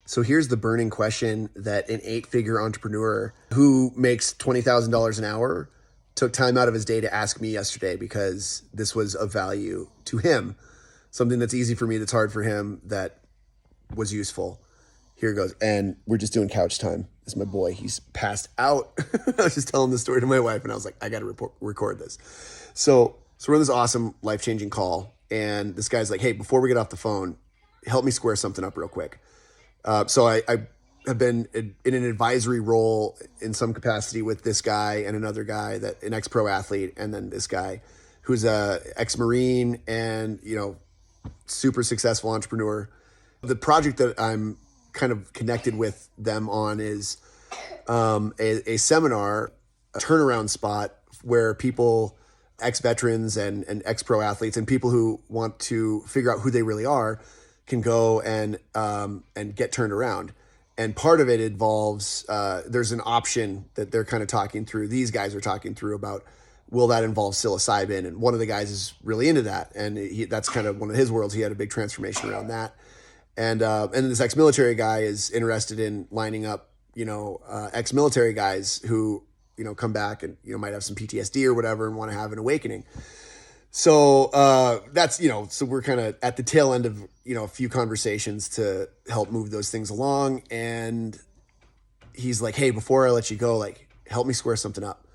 So here's the burning question that an 8-figure entrepreneur who makes $20,000 an hour took time out of his day to ask me yesterday, because this was of value to him. Something that's easy for me, that's hard for him, that was useful. Here it goes. And we're just doing couch time. This is my boy. He's passed out. I was just telling the story to my wife, and I was like, I got to record this. So we're on this awesome, life-changing call. And this guy's like, hey, before we get off the phone, help me square something up real quick. So I have been in an advisory role in some capacity with this guy and another guy, that an ex-pro athlete, and then this guy who's a ex-Marine and, super successful entrepreneur. The project that I'm kind of connected with them on is a seminar, a turnaround spot where people, ex-veterans and ex-pro athletes and people who want to figure out who they really are can go and get turned around. And part of it involves, there's an option that they're kind of talking through. These guys are talking through about, will that involve psilocybin? And one of the guys is really into that. And that's kind of one of his worlds. He had a big transformation around that. And then this ex-military guy is interested in lining up, ex-military guys who, come back and, might have some PTSD or whatever and want to have an awakening. So that's, so we're kind of at the tail end of, a few conversations to help move those things along. And he's like, hey, before I let you go, like, help me square something up.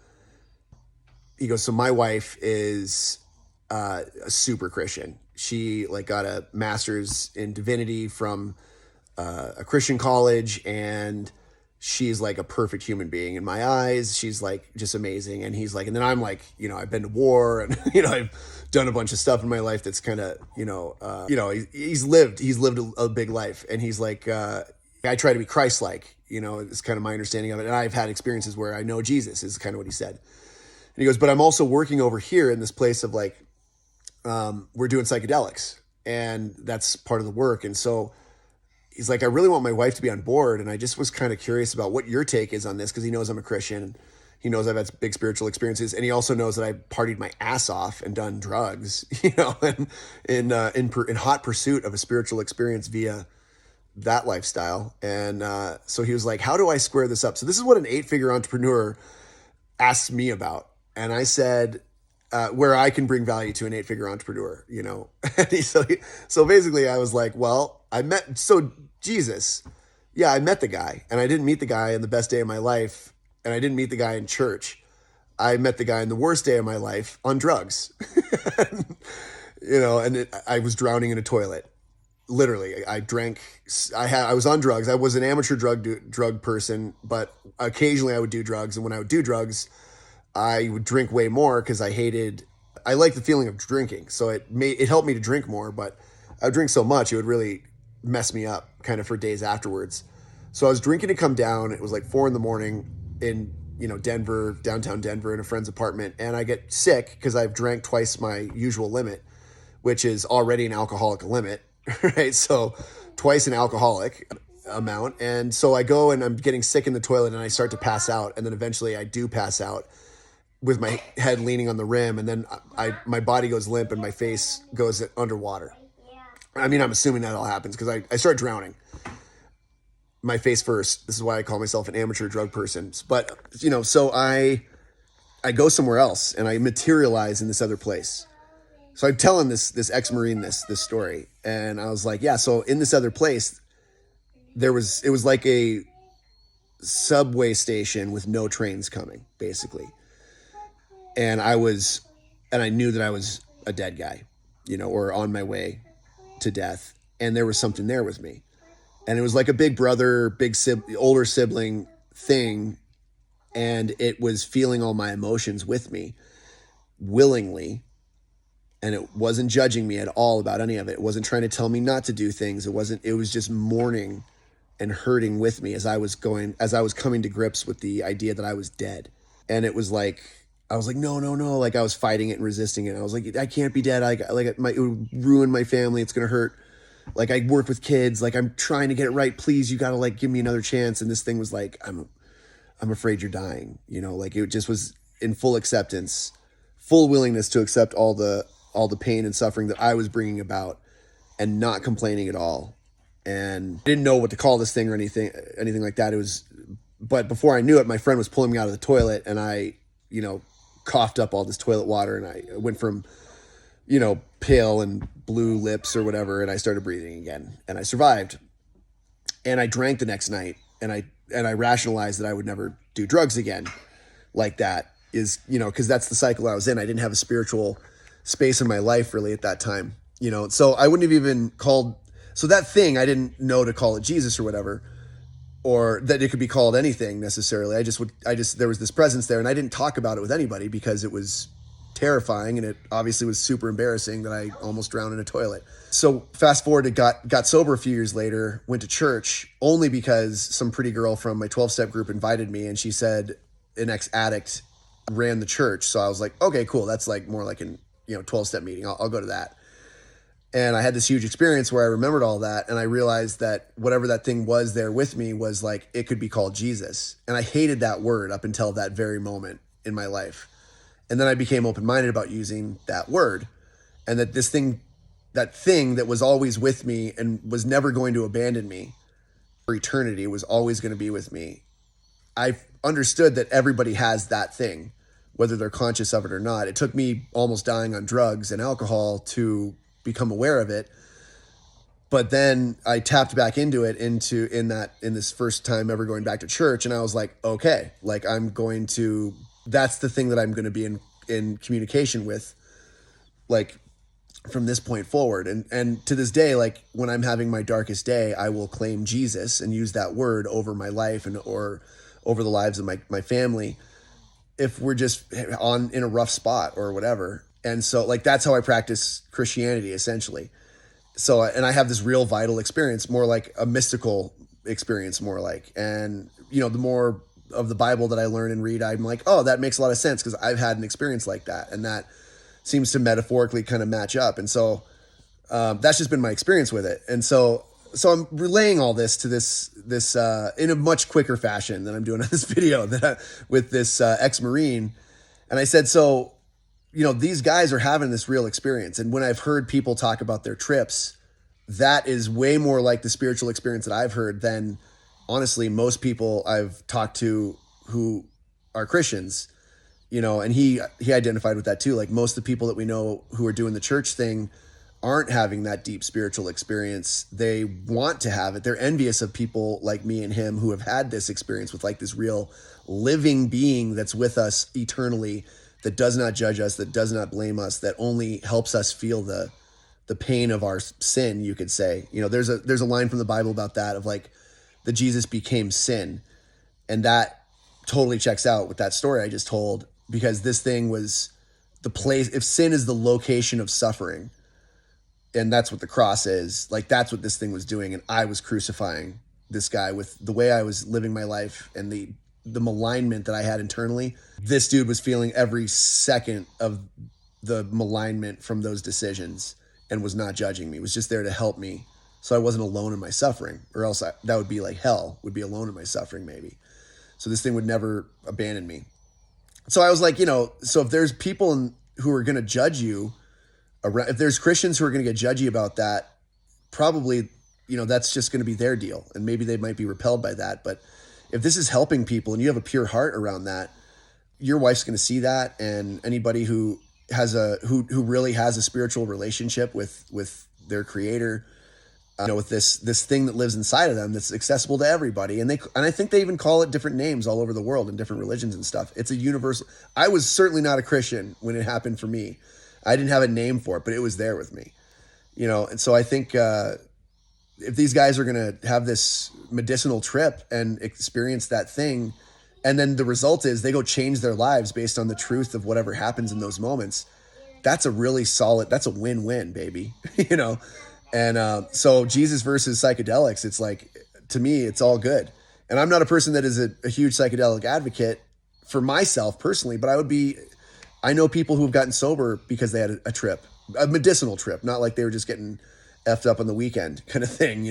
He goes, so my wife is a super Christian. She got a master's in divinity from a Christian college, and she's like a perfect human being in my eyes. She's like just amazing. And he's like, and then I'm like, I've been to war and, I've done a bunch of stuff in my life that's kind of, he's lived a big life. And he's like, I try to be Christ-like, it's kind of my understanding of it. And I've had experiences where I know Jesus, is kind of what he said. And he goes, but I'm also working over here in this place of we're doing psychedelics, and that's part of the work. And so he's like, I really want my wife to be on board. And I just was kind of curious about what your take is on this, because he knows I'm a Christian. And he knows I've had big spiritual experiences. And he also knows that I partied my ass off and done drugs, and in hot pursuit of a spiritual experience via that lifestyle. And so he was like, how do I square this up? So this is what an 8-figure entrepreneur asked me about. And I said, where I can bring value to an 8-figure entrepreneur, So basically I was like, well, Jesus, yeah, I met the guy, and I didn't meet the guy on the best day of my life. And I didn't meet the guy in church. I met the guy in the worst day of my life on drugs, I was drowning in a toilet. Literally, I was on drugs. I was an amateur drug person, but occasionally I would do drugs. And when I would do drugs, I would drink way more because I liked the feeling of drinking. So it helped me to drink more, but I would drink so much, it would really mess me up kind of for days afterwards. So I was drinking to come down. It was like 4 a.m. in, Denver, downtown Denver, in a friend's apartment. And I get sick because I've drank twice my usual limit, which is already an alcoholic limit, right? So twice an alcoholic amount. And so I go and I'm getting sick in the toilet, and I start to pass out. And then eventually I do pass out with my head leaning on the rim. And then my body goes limp and my face goes underwater. I mean, I'm assuming that all happens because I start drowning. My face first. This is why I call myself an amateur drug person. But, so I go somewhere else and I materialize in this other place. So I'm telling this ex-Marine this story. And I was like, yeah, so in this other place, it was like a subway station with no trains coming, basically. And I knew that I was a dead guy, or on my way to death. And there was something there with me. And it was like a big brother, older sibling thing. And it was feeling all my emotions with me willingly. And it wasn't judging me at all about any of it. It wasn't trying to tell me not to do things. It was just mourning and hurting with me as I was coming to grips with the idea that I was dead. And it was like, I was like, no. Like I was fighting it and resisting it. I was like, I can't be dead. It would ruin my family. It's going to hurt. Like I work with kids. Like I'm trying to get it right. Please, you got to give me another chance. And this thing was like, I'm afraid you're dying. It just was in full acceptance, full willingness to accept all the pain and suffering that I was bringing about, and not complaining at all. and didn't know what to call this thing or anything like that. But before I knew it, my friend was pulling me out of the toilet, and I, coughed up all this toilet water, and I went from, pale and blue lips or whatever, and I started breathing again, and I survived. And I drank the next night, and I rationalized that I would never do drugs again like that, because that's the cycle I was in. I didn't have a spiritual space in my life really at that time, so I wouldn't have even called, so that thing, I didn't know to call it Jesus or whatever, or that it could be called anything necessarily. There was this presence there, and I didn't talk about it with anybody because it was terrifying, and it obviously was super embarrassing that I almost drowned in a toilet. So fast forward to got sober a few years later, went to church only because some pretty girl from my 12-step group invited me, and she said an ex-addict ran the church. So I was like, okay, cool. That's like more like an 12-step meeting. I'll go to that. And I had this huge experience where I remembered all that, and I realized that whatever that thing was there with me was like, it could be called Jesus. And I hated that word up until that very moment in my life. And then I became open-minded about using that word, and that that thing that was always with me and was never going to abandon me for eternity, was always going to be with me. I understood that everybody has that thing, whether they're conscious of it or not. It took me almost dying on drugs and alcohol to become aware of it. But then I tapped back into it in this first time ever going back to church. And I was like, okay, like that's the thing that I'm going to be in communication with, like from this point forward. And to this day, like when I'm having my darkest day, I will claim Jesus and use that word over my life or over the lives of my family, if we're just in a rough spot or whatever. And so like, that's how I practice Christianity essentially. So, and I have this real vital experience, more like a mystical experience, more like, and the more of the Bible that I learn and read, I'm like, oh, that makes a lot of sense, because I've had an experience like that, and that seems to metaphorically kind of match up. And so that's just been my experience with it. And so I'm relaying all this to this in a much quicker fashion than I'm doing on this video with this ex-Marine. And I said, so these guys are having this real experience. And when I've heard people talk about their trips, that is way more like the spiritual experience that I've heard than, honestly, most people I've talked to who are Christians, and he identified with that too. Like most of the people that we know who are doing the church thing aren't having that deep spiritual experience. They want to have it. They're envious of people like me and him who have had this experience with like this real living being that's with us eternally, that does not judge us, that does not blame us, that only helps us feel the pain of our sin, you could say. There's a line from the Bible about that, of like, that Jesus became sin. And that totally checks out with that story I just told, because this thing was the place. If sin is the location of suffering, and that's what the cross is, like that's what this thing was doing. And I was crucifying this guy with the way I was living my life and the malignment that I had internally. This dude was feeling every second of the malignment from those decisions and was not judging me. It was just there to help me, so I wasn't alone in my suffering, or else that would be like hell, would be alone in my suffering maybe. So this thing would never abandon me. So I was like, so if there's people who are going to judge you, if there's Christians who are going to get judgy about that, probably, that's just going to be their deal. And maybe they might be repelled by that. But if this is helping people and you have a pure heart around that, your wife's going to see that. And anybody who really has a spiritual relationship with their creator, with this thing that lives inside of them, that's accessible to everybody. And I think they even call it different names all over the world in different religions and stuff. It's a universal. I was certainly not a Christian when it happened for me. I didn't have a name for it, but it was there with me, And so I think if these guys are going to have this medicinal trip and experience that thing, and then the result is they go change their lives based on the truth of whatever happens in those moments, that's a really solid, that's a win-win, baby, And so Jesus versus psychedelics, it's like, to me, it's all good. And I'm not a person that is a huge psychedelic advocate for myself personally, but I know people who have gotten sober because they had a trip, a medicinal trip, not like they were just getting effed up on the weekend kind of thing,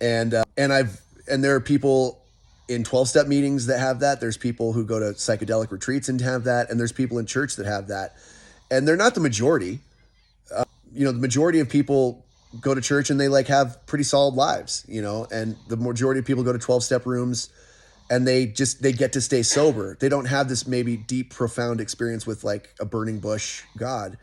And there are people in 12-step meetings that have that. There's people who go to psychedelic retreats and have that. And there's people in church that have that. And they're not the majority. The majority of people go to church and they like have pretty solid lives, you know, and the majority of people go to 12-step rooms and they get to stay sober. They don't have this maybe deep, profound experience with like a burning bush God.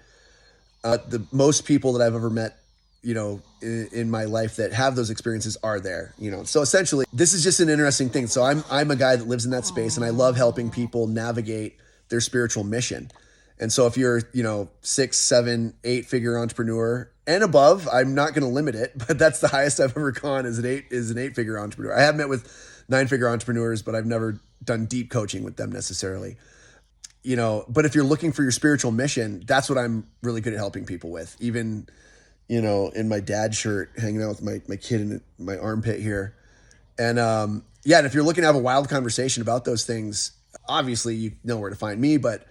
The most people that I've ever met, you know, in my life that have those experiences are there, you know. So essentially, this is just an interesting thing. So I'm a guy that lives in that space, and I love helping people navigate their spiritual mission. And so if you're, you know, 6, 7, 8-figure entrepreneur and above, I'm not going to limit it, but that's the highest I've ever gone is an 8-figure entrepreneur. I have met with 9-figure entrepreneurs, but I've never done deep coaching with them necessarily. You know, but if you're looking for your spiritual mission, that's what I'm really good at helping people with. Even, you know, in my dad shirt, hanging out with my kid in my armpit here. And yeah, and if you're looking to have a wild conversation about those things, obviously you know where to find me, but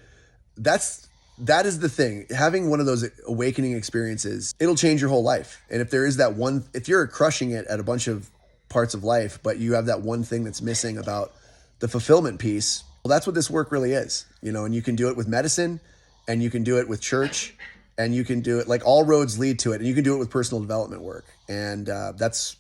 that is the thing. Having one of those awakening experiences, it'll change your whole life. And if there is that one, if you're crushing it at a bunch of parts of life, but you have that one thing that's missing about the fulfillment piece, well, that's what this work really is, you know. And you can do it with medicine, and you can do it with church, and you can do it, like, all roads lead to it, and you can do it with personal development work. And that's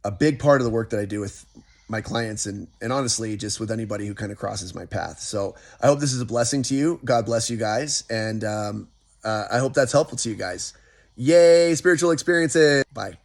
a big part of the work that I do with my clients and honestly, just with anybody who kind of crosses my path. So I hope this is a blessing to you. God bless you guys. And I hope that's helpful to you guys. Yay, spiritual experiences. Bye.